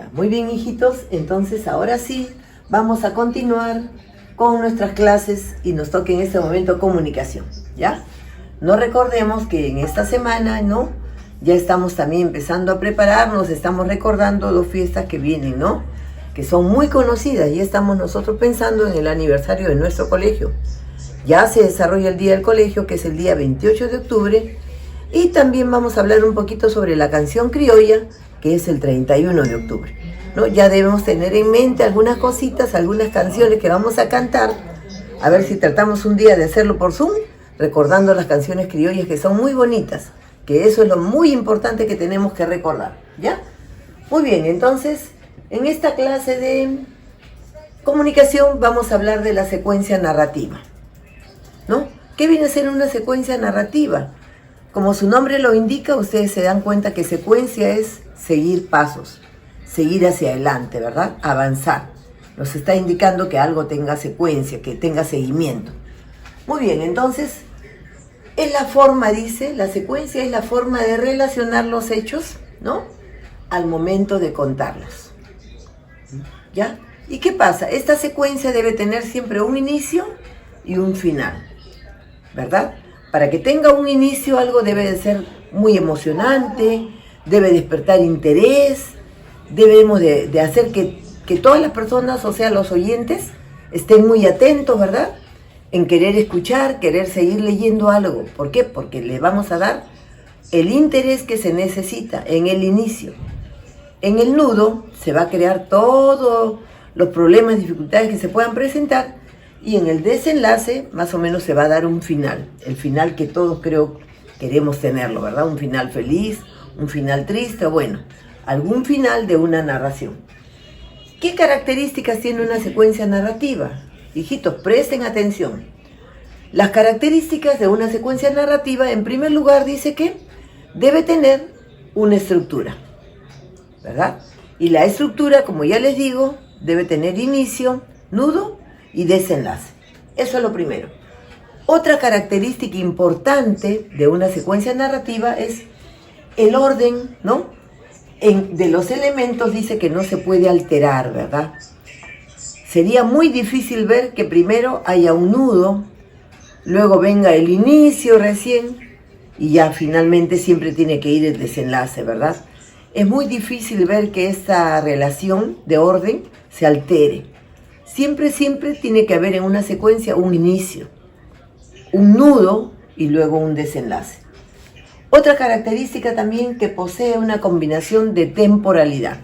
Ya, muy bien, hijitos. Entonces, ahora sí, vamos a continuar con nuestras clases y nos toca en este momento comunicación, ¿ya? No recordemos que en esta semana, ¿no? Ya estamos también empezando a prepararnos, estamos recordando 2 fiestas que vienen, ¿no? Que son muy conocidas y estamos nosotros pensando en el aniversario de nuestro colegio. Ya se desarrolla el Día del Colegio, que es el día 28 de octubre, y también vamos a hablar un poquito sobre la canción criolla, que es el 31 de octubre, ¿no? Ya debemos tener en mente algunas cositas, algunas canciones que vamos a cantar, a ver si tratamos un día de hacerlo por Zoom, recordando las canciones criollas que son muy bonitas, que eso es lo muy importante que tenemos que recordar, ¿ya? Muy bien, entonces, en esta clase de comunicación vamos a hablar de la secuencia narrativa, ¿no? ¿Qué viene a ser una secuencia narrativa? Como su nombre lo indica, ustedes se dan cuenta que secuencia es seguir pasos, seguir hacia adelante, ¿verdad? Avanzar. Nos está indicando que algo tenga secuencia, que tenga seguimiento. Muy bien, entonces, es la forma, dice, la secuencia es la forma de relacionar los hechos, ¿no? Al momento de contarlos. ¿Ya? ¿Y qué pasa? Esta secuencia debe tener siempre un inicio y un final, ¿verdad? Para que tenga un inicio, algo debe de ser muy emocionante, debe despertar interés, debemos de hacer que todas las personas, o sea, los oyentes, estén muy atentos, ¿verdad? En querer escuchar, querer seguir leyendo algo. ¿Por qué? Porque le vamos a dar el interés que se necesita en el inicio. En el nudo se va a crear todos los problemas, dificultades que se puedan presentar, y en el desenlace más o menos se va a dar un final, el final que todos creo queremos tenerlo, ¿verdad? Un final feliz, un final triste, bueno, algún final de una narración. ¿Qué características tiene una secuencia narrativa? Hijitos, presten atención. Las características de una secuencia narrativa, en primer lugar, dice que debe tener una estructura, ¿verdad? Y la estructura, como ya les digo, debe tener inicio, nudo y desenlace. Eso es lo primero. Otra característica importante de una secuencia narrativa es el orden, ¿no? De los elementos dice que no se puede alterar, ¿verdad? Sería muy difícil ver que primero haya un nudo, luego venga el inicio recién y ya finalmente siempre tiene que ir el desenlace, ¿verdad? Es muy difícil ver que esta relación de orden se altere. Siempre tiene que haber en una secuencia un inicio, un nudo y luego un desenlace. Otra característica también que posee una combinación de temporalidad.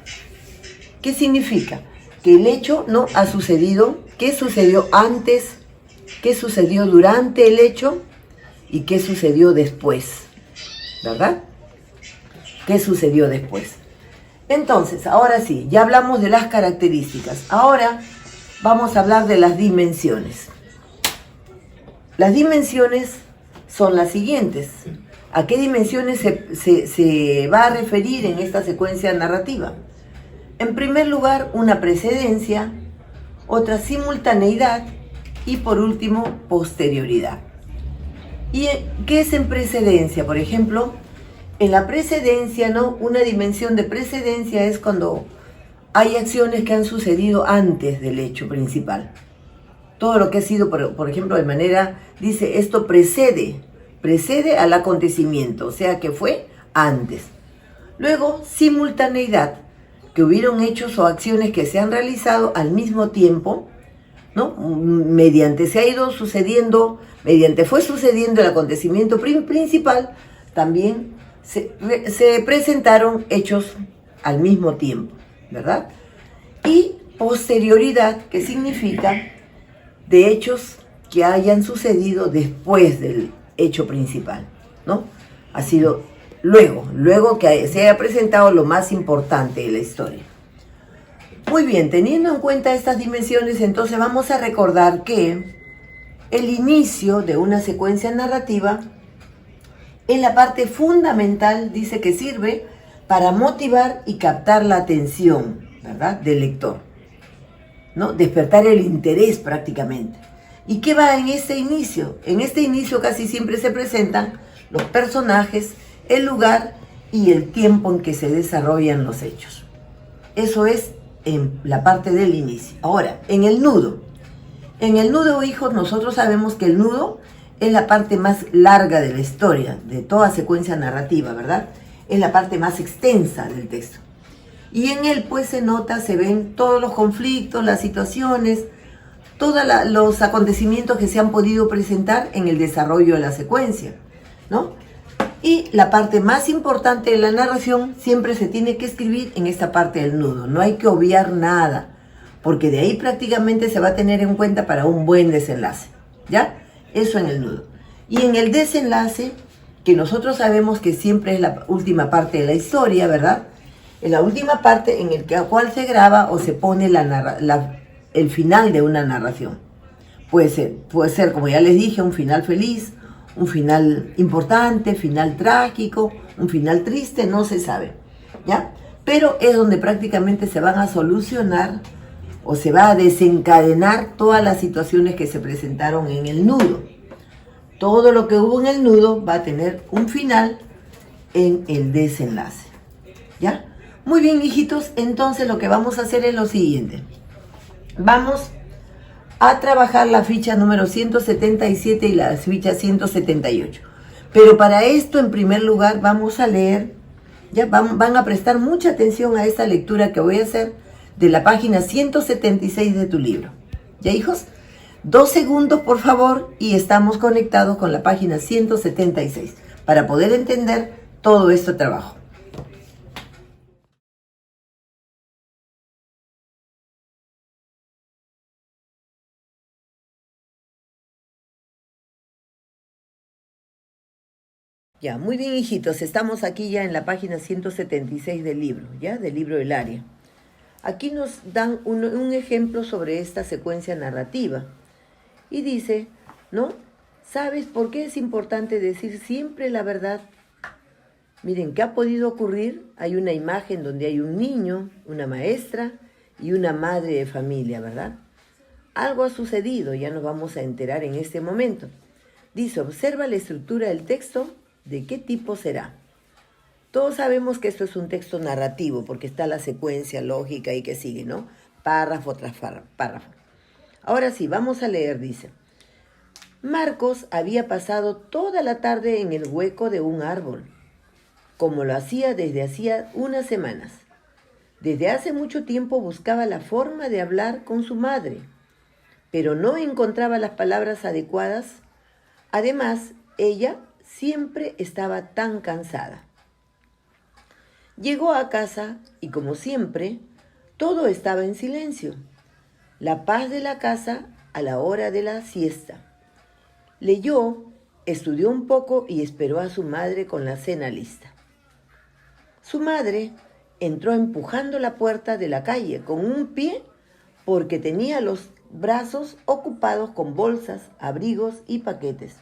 ¿Qué significa? Que el hecho no ha sucedido, qué sucedió antes, qué sucedió durante el hecho y qué sucedió después, ¿verdad? ¿Qué sucedió después? Entonces, ahora sí, ya hablamos de las características. Ahora vamos a hablar de las dimensiones. Las dimensiones son las siguientes. ¿A qué dimensiones se va a referir en esta secuencia narrativa? En primer lugar, una precedencia, otra simultaneidad y por último, posterioridad. ¿Y qué es en precedencia? Por ejemplo, en la precedencia, ¿no? Una dimensión de precedencia es cuando hay acciones que han sucedido antes del hecho principal. Todo lo que ha sido, por ejemplo, de manera, dice, esto precede al acontecimiento, o sea que fue antes. Luego, simultaneidad, que hubieron hechos o acciones que se han realizado al mismo tiempo, ¿no? Fue sucediendo el acontecimiento principal, también se presentaron hechos al mismo tiempo, ¿verdad? Y posterioridad, que significa de hechos que hayan sucedido después del hecho principal, ¿no? Ha sido luego que se haya presentado lo más importante de la historia. Muy bien, teniendo en cuenta estas dimensiones, entonces vamos a recordar que el inicio de una secuencia narrativa es la parte fundamental, dice que sirve para motivar y captar la atención, ¿verdad?, del lector, ¿no? Despertar el interés prácticamente. ¿Y qué va en este inicio? En este inicio casi siempre se presentan los personajes, el lugar y el tiempo en que se desarrollan los hechos. Eso es en la parte del inicio. Ahora, en el nudo. En el nudo, hijos, nosotros sabemos que el nudo es la parte más larga de la historia, de toda secuencia narrativa, ¿verdad? Es la parte más extensa del texto. Y en él, pues, se ven todos los conflictos, las situaciones, todos los acontecimientos que se han podido presentar en el desarrollo de la secuencia, ¿no? Y la parte más importante de la narración siempre se tiene que escribir en esta parte del nudo. No hay que obviar nada, porque de ahí prácticamente se va a tener en cuenta para un buen desenlace, ¿ya? Eso en el nudo. Y en el desenlace, que nosotros sabemos que siempre es la última parte de la historia, ¿verdad? En la última parte en el cual se graba o se pone el final de una narración. Puede ser, como ya les dije, un final feliz, un final importante, final trágico, un final triste, no se sabe, ¿ya? Pero es donde prácticamente se van a solucionar o se va a desencadenar todas las situaciones que se presentaron en el nudo. Todo lo que hubo en el nudo va a tener un final en el desenlace, ¿ya? Muy bien, hijitos, entonces lo que vamos a hacer es lo siguiente. Vamos a trabajar la ficha número 177 y la ficha 178. Pero para esto, en primer lugar, vamos a leer, ya van a prestar mucha atención a esta lectura que voy a hacer de la página 176 de tu libro. ¿Ya, hijos? 2 segundos, por favor, y estamos conectados con la página 176 para poder entender todo este trabajo. Ya, muy bien, hijitos, estamos aquí ya en la página 176 del libro, ¿ya? Del libro del área. Aquí nos dan un ejemplo sobre esta secuencia narrativa. Y dice, ¿no? ¿Sabes por qué es importante decir siempre la verdad? Miren, ¿qué ha podido ocurrir? Hay una imagen donde hay un niño, una maestra y una madre de familia, ¿verdad? Algo ha sucedido, ya nos vamos a enterar en este momento. Dice, observa la estructura del texto. ¿De qué tipo será? Todos sabemos que esto es un texto narrativo, porque está la secuencia lógica y que sigue, ¿no? Párrafo tras párrafo. Ahora sí, vamos a leer, dice. Marcos había pasado toda la tarde en el hueco de un árbol, como lo hacía desde hacía unas semanas. Desde hace mucho tiempo buscaba la forma de hablar con su madre, pero no encontraba las palabras adecuadas. Además, ella siempre estaba tan cansada. Llegó a casa y, como siempre, todo estaba en silencio. La paz de la casa a la hora de la siesta. Leyó, estudió un poco y esperó a su madre con la cena lista. Su madre entró empujando la puerta de la calle con un pie porque tenía los brazos ocupados con bolsas, abrigos y paquetes.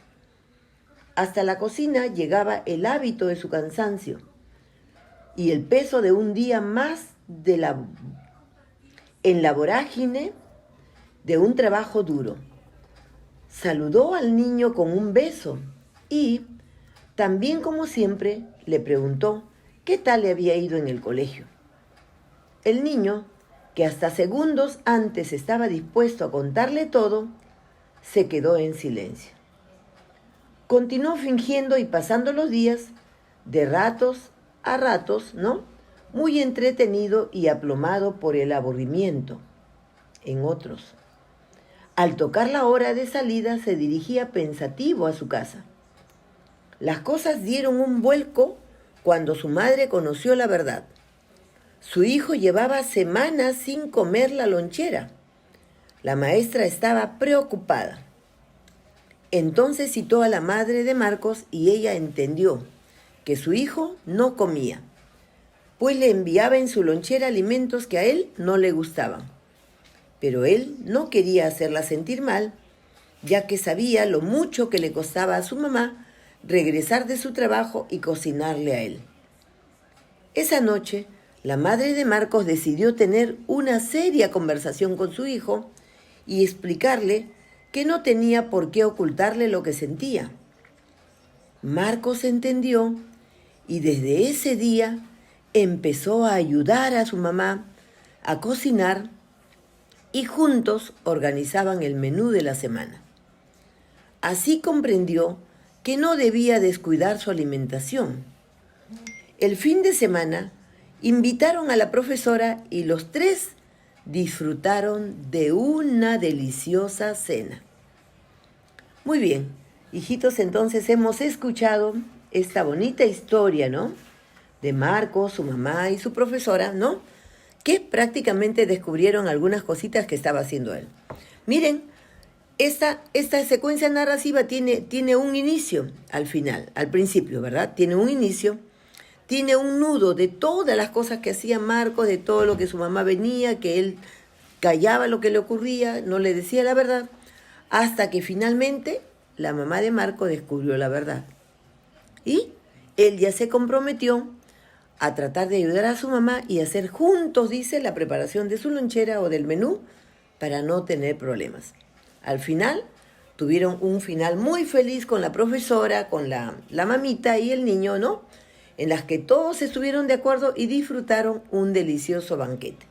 Hasta la cocina llegaba el hábito de su cansancio y el peso de un día más en la vorágine de un trabajo duro. Saludó al niño con un beso y, también como siempre, le preguntó qué tal le había ido en el colegio. El niño, que hasta segundos antes estaba dispuesto a contarle todo, se quedó en silencio. Continuó fingiendo y pasando los días, de ratos a ratos, ¿no? Muy entretenido y aplomado por el aburrimiento en otros. Al tocar la hora de salida, se dirigía pensativo a su casa. Las cosas dieron un vuelco cuando su madre conoció la verdad. Su hijo llevaba semanas sin comer la lonchera. La maestra estaba preocupada. Entonces citó a la madre de Marcos y ella entendió que su hijo no comía, pues le enviaba en su lonchera alimentos que a él no le gustaban. Pero él no quería hacerla sentir mal, ya que sabía lo mucho que le costaba a su mamá regresar de su trabajo y cocinarle a él. Esa noche, la madre de Marcos decidió tener una seria conversación con su hijo y explicarle que no tenía por qué ocultarle lo que sentía. Marcos entendió y desde ese día empezó a ayudar a su mamá a cocinar y juntos organizaban el menú de la semana. Así comprendió que no debía descuidar su alimentación. El fin de semana invitaron a la profesora y los tres disfrutaron de una deliciosa cena. Muy bien, hijitos, entonces hemos escuchado esta bonita historia, ¿no? De Marco, su mamá y su profesora, ¿no? Que prácticamente descubrieron algunas cositas que estaba haciendo él. Miren, esta secuencia narrativa tiene un inicio al final, al principio, ¿verdad? Tiene un inicio, tiene un nudo de todas las cosas que hacía Marco, de todo lo que su mamá venía, que él callaba lo que le ocurría, no le decía la verdad, hasta que finalmente la mamá de Marco descubrió la verdad. Y él ya se comprometió a tratar de ayudar a su mamá y hacer juntos, dice, la preparación de su lonchera o del menú para no tener problemas. Al final, tuvieron un final muy feliz con la profesora, con la mamita y el niño, ¿no? En las que todos estuvieron de acuerdo y disfrutaron un delicioso banquete.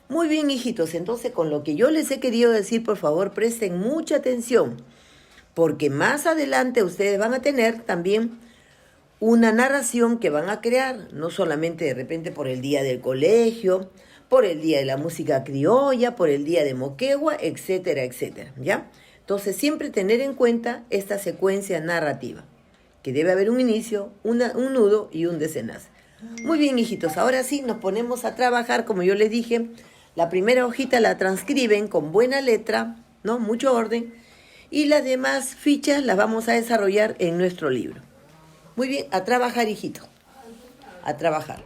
Muy bien, hijitos, entonces con lo que yo les he querido decir, por favor, presten mucha atención, porque más adelante ustedes van a tener también una narración que van a crear, no solamente de repente por el día del colegio, por el día de la música criolla, por el día de Moquegua, etcétera, etcétera, ¿ya? Entonces siempre tener en cuenta esta secuencia narrativa, que debe haber un inicio, un nudo y un desenlace. Muy bien, hijitos, ahora sí nos ponemos a trabajar, como yo les dije, la primera hojita la transcriben con buena letra, ¿no? Mucho orden, y las demás fichas las vamos a desarrollar en nuestro libro. Muy bien, a trabajar, hijito, a trabajar.